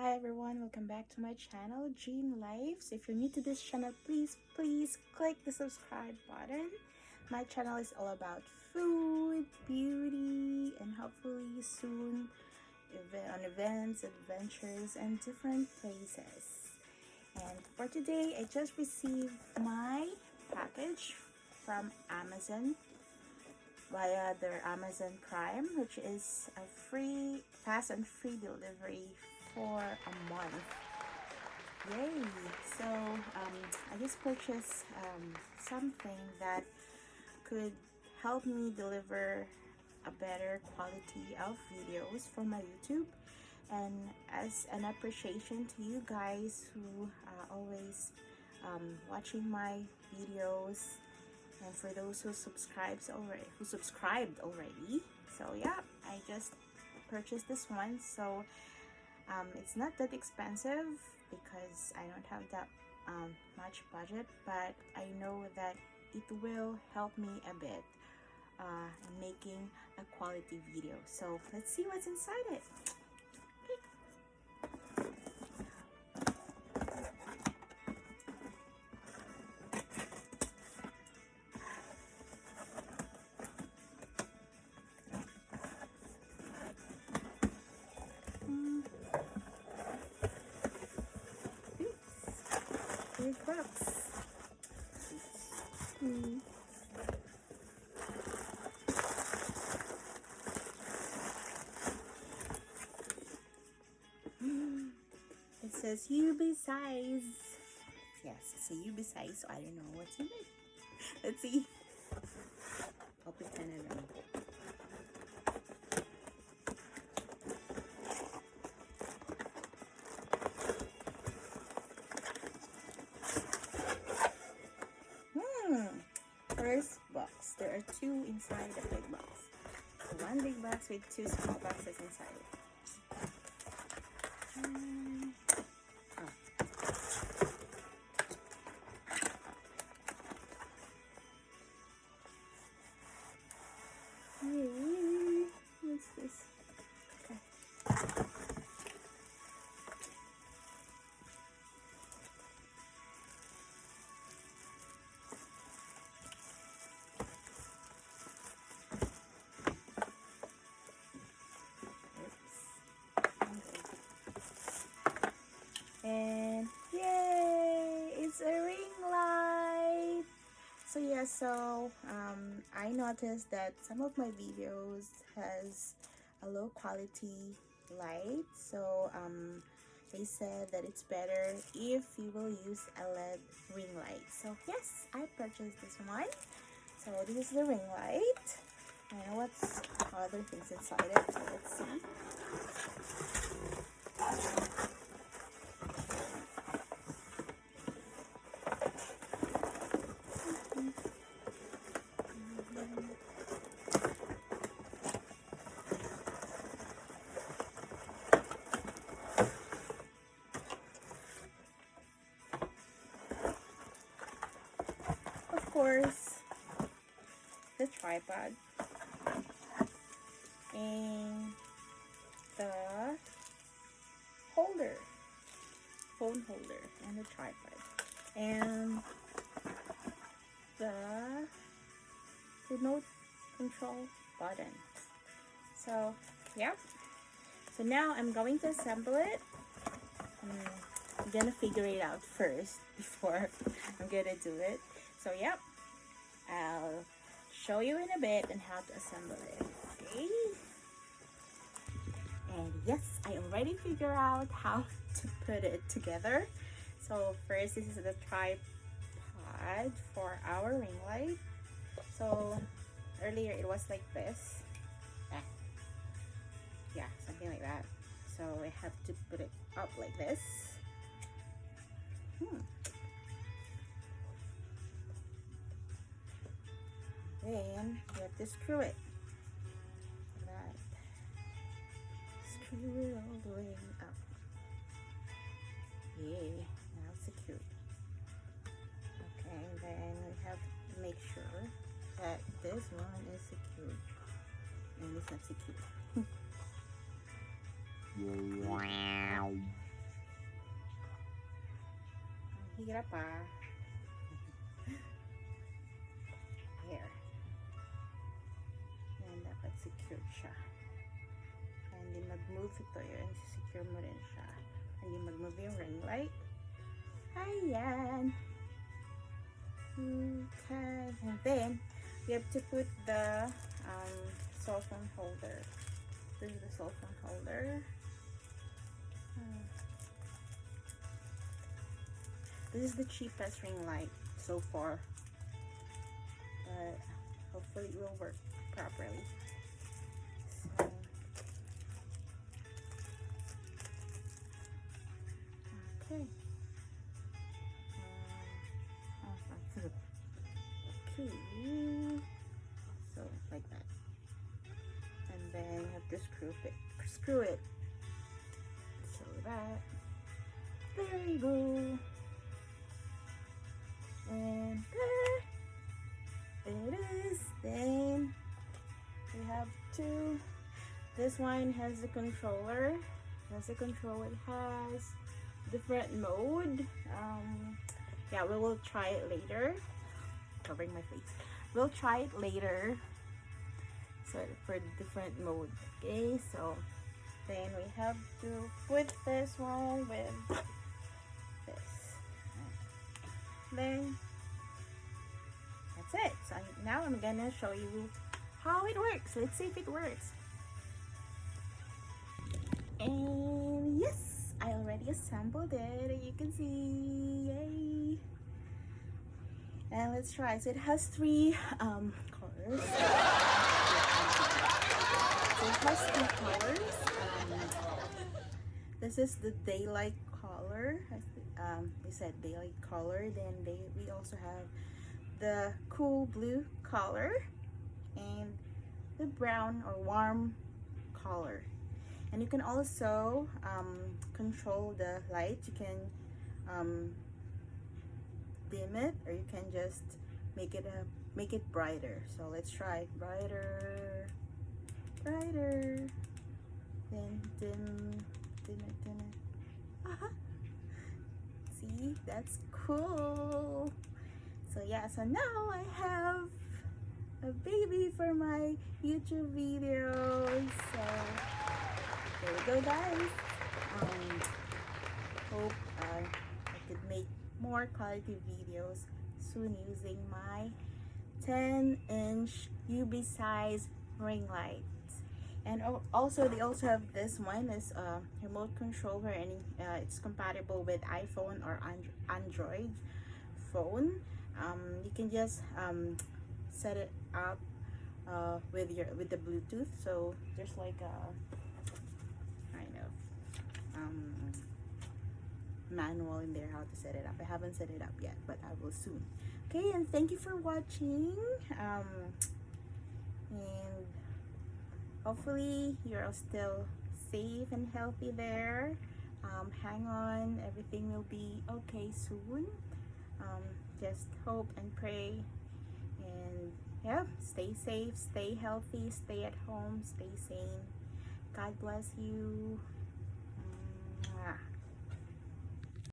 Hi everyone, welcome back to my channel, Dream Lives. If you're new to this channel, please click the subscribe button. My channel is all about food, beauty, and hopefully soon on events, adventures, and different places. And for today, I just received my package from Amazon via their Amazon Prime, which is a free, fast and free delivery for a month. Yay! So I just purchased something that could help me deliver a better quality of videos for my YouTube, and as an appreciation to you guys who always watching my videos, and for those who subscribed already. So yeah, I just purchased this one. So it's not that expensive because I don't have that much budget, but I know that it will help me a bit in making a quality video. So let's see what's inside it. Big box. It says UBeesize. Yes, it's a UBeesize, so I don't know what's in it. Let's see. I'll pretend I don't know. First box. There are two inside the big box. So one big box with two small boxes inside it. What's this? Okay. And yay, it's a ring light. So yeah, I noticed that some of my videos has a low quality light, so they said that it's better if you will use a LED ring light. So yes, I purchased this one. So this is the ring light. I know what's other things inside it, so let's see. Of course, the tripod and the phone holder, and the tripod and the remote control button. So yep, so now I'm going to assemble it. I'm gonna figure it out first before I'm gonna do it. So yep, I'll show you in a bit and how to assemble it. Okay, and yes, I already figured out how to put it together. So first, this is the tripod for our ring light. So earlier it was like this, yeah, something like that. So I have to put it up like this. Then you have to screw it. Right. Screw it all the way up. Yeah, now it's secured. Okay, then we have to make sure that this one is secured. And it's not secured. Mahirap ah. Here. Yan, dapat secure siya. Hindi mag-move ito yun. Secure mo rin siya. Hindi mag-move yung ring light. Ayan. Okay. And then, we have to put the cell phone holder. This is the cell phone holder. This is the cheapest ring light so far. But hopefully it will work properly. So, okay. Okay. So like that. And then you have to screw it. So that. There you go. And there it is. Then we have to. This one has the controller. It has different mode. Yeah, we will try it later. Covering my face. We'll try it later. So for different mode. Okay, so then we have to put this one with this. Then that's it. So now I'm gonna show you how it works. Let's see if it works. And yes, I already assembled it. You can see, yay! And let's try. So it has 3 colors. So it has 3 colors. This is the daylight color. They said daylight color. Then we also have the cool blue color and the brown or warm color. And you can also control the light. You can dim it, or you can just make it brighter. So let's try brighter, then dim it. See, that's cool. So yeah, so now I have a baby for my YouTube videos. So there we go, guys. Hope I could make more quality videos soon using my 10-inch UBeesize ring light. And also they also have this one, is a remote controller, and it's compatible with iPhone or Android phone. You can just set it up with the Bluetooth. So there's like a kind of manual in there how to set it up. I haven't set it up yet, but I will soon. Okay, and thank you for watching. And hopefully you're all still safe and healthy there. Hang on, everything will be okay soon. Just hope and pray, and yeah, stay safe, stay healthy, stay at home, stay sane. God bless you. Mwah.